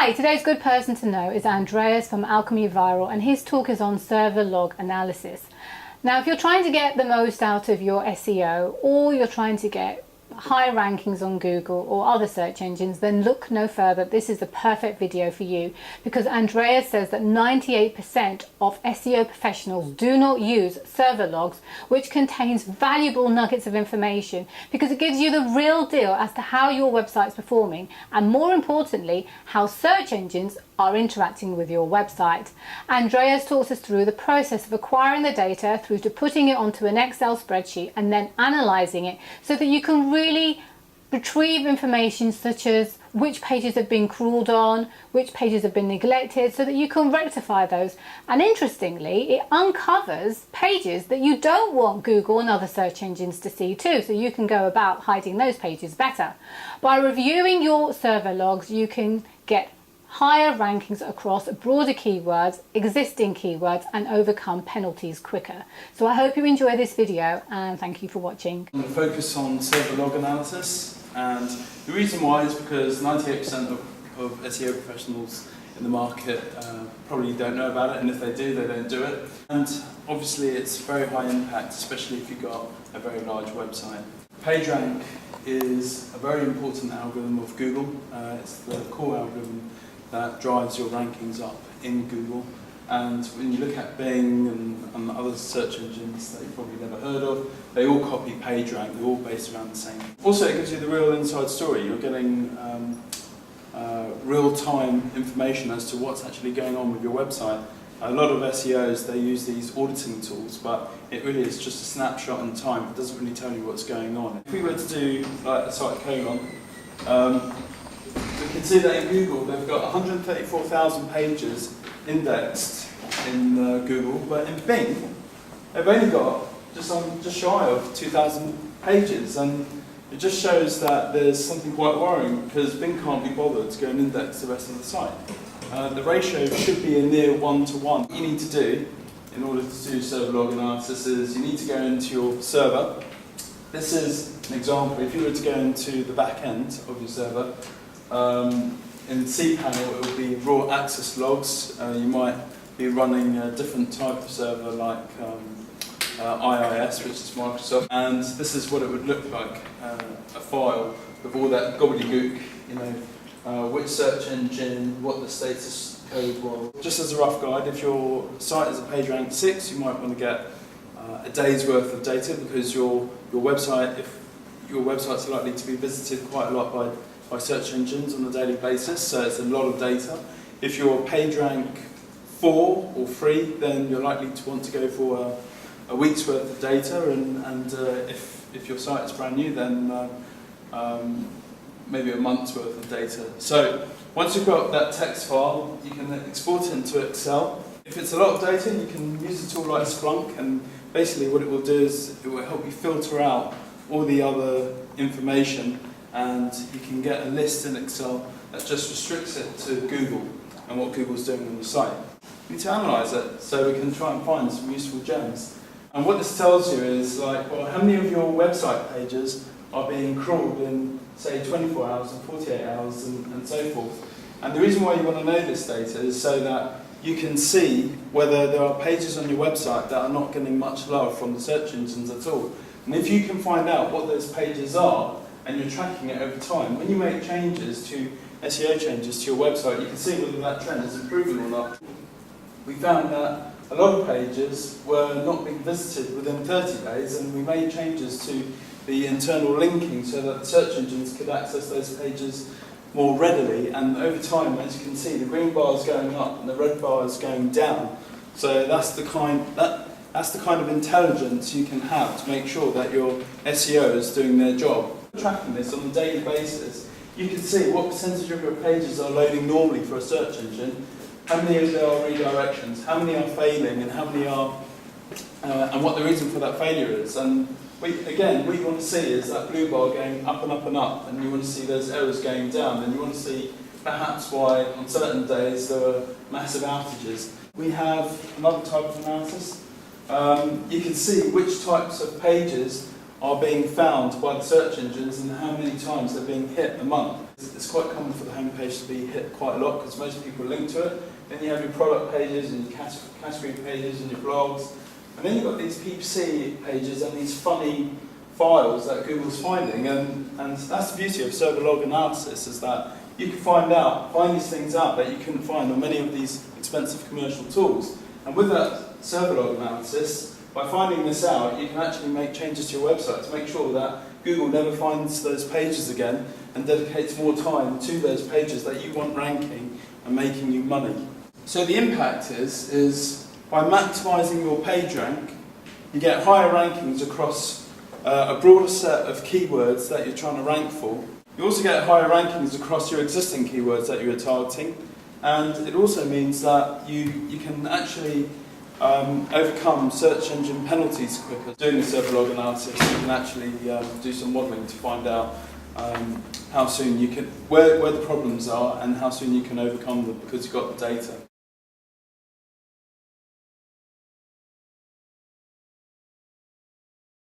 Hi, today's good person to know is Andreas from Alchemy Viral, and his talk is on server log analysis. Now, if you're trying to get the most out of your SEO, or you're trying to get high rankings on Google or other search engines, then look no further. This is the perfect video for you, because Andreas says that 98% of SEO professionals do not use server logs, which contains valuable nuggets of information because it gives you the real deal as to how your website's performing, and more importantly, how search engines are interacting with your website. Andreas talks us through the process of acquiring the data through to putting it onto an Excel spreadsheet and then analysing it so that you can really retrieve information such as which pages have been crawled on, which pages have been neglected, so that you can rectify those. And interestingly, it uncovers pages that you don't want Google and other search engines to see too, so you can go about hiding those pages better. By reviewing your server logs, you can get higher rankings across broader keywords, existing keywords, and overcome penalties quicker. So I hope you enjoy this video, and thank you for watching. I'm going to focus on server log analysis, and the reason why is because 98% of SEO professionals in the market probably don't know about it, and if they do, they don't do it. And obviously it's very high impact, especially if you've got a very large website. PageRank is a very important algorithm of Google. It's the core algorithm that drives your rankings up in Google. And when you look at Bing and other search engines that you've probably never heard of, they all copy PageRank, they're all based around the same. Also, it gives you the real inside story. You're getting real-time information as to what's actually going on with your website. A lot of SEOs, they use these auditing tools, but it really is just a snapshot in time. It doesn't really tell you what's going on. If we were to do like a site colon, we can see that in Google they've got 134,000 pages indexed in Google, but in Bing they've only got just shy of 2,000 pages, and it just shows that there's something quite worrying because Bing can't be bothered to go and index the rest of the site. The ratio should be a near 1-to-1. What you need to do in order to do server log analysis is you need to go into your server. This is an example. If you were to go into the back end of your server, in cPanel it will be raw access logs. You might be running a different type of server like IIS, which is Microsoft, and this is what it would look like, a file with all that gobbledygook, which search engine, what the status code was. Just as a rough guide, if your site is a PageRank 6, you might want to get a day's worth of data, because your website, if your websites are likely to be visited quite a lot by search engines on a daily basis, so it's a lot of data. If you're PageRank 4 or 3, then you're likely to want to go for a week's worth of data, and if your site is brand new, then maybe a month's worth of data. So once you've got that text file, you can export it into Excel. If it's a lot of data, you can use a tool like Splunk, and basically what it will do is it will help you filter out all the other information, and you can get a list in Excel that just restricts it to Google and what Google's doing on the site. We need to analyse it so we can try and find some useful gems. And what this tells you is, like, well, how many of your website pages are being crawled in, say, 24 hours and 48 hours and so forth. And the reason why you want to know this data is so that you can see whether there are pages on your website that are not getting much love from the search engines at all. And if you can find out what those pages are, and you're tracking it over time, when you make changes to SEO changes to your website, you can see whether that trend is improving or not. We found that a lot of pages were not being visited within 30 days, and we made changes to the internal linking so that the search engines could access those pages more readily. And over time, as you can see, the green bar is going up and the red bar is going down. So that's the kind of intelligence you can have to make sure that your SEO is doing their job. Tracking this on a daily basis, you can see what percentage of your pages are loading normally for a search engine, how many of there are redirections, how many are failing, and how many are, and what the reason for that failure is. And what you want to see is that blue bar going up and up and up, and you want to see those errors going down, and you want to see perhaps why on certain days there were massive outages. We have another type of analysis. You can see which types of pages are being found by the search engines and how many times they're being hit a month. It's quite common for the homepage to be hit quite a lot because most people link to it. Then you have your product pages and your category pages and your blogs. And then you've got these PPC pages and these funny files that Google's finding. And that's the beauty of server log analysis, is that you can find these things out that you couldn't find on many of these expensive commercial tools. And with that server log analysis, by finding this out, you can actually make changes to your website to make sure that Google never finds those pages again and dedicates more time to those pages that you want ranking and making you money. So the impact is by maximising your page rank, you get higher rankings across a broader set of keywords that you're trying to rank for. You also get higher rankings across your existing keywords that you're targeting, and it also means that you can actually overcome search engine penalties quicker. Doing the server log analysis, you can actually do some modelling to find out how soon you can, where the problems are and how soon you can overcome them because you've got the data.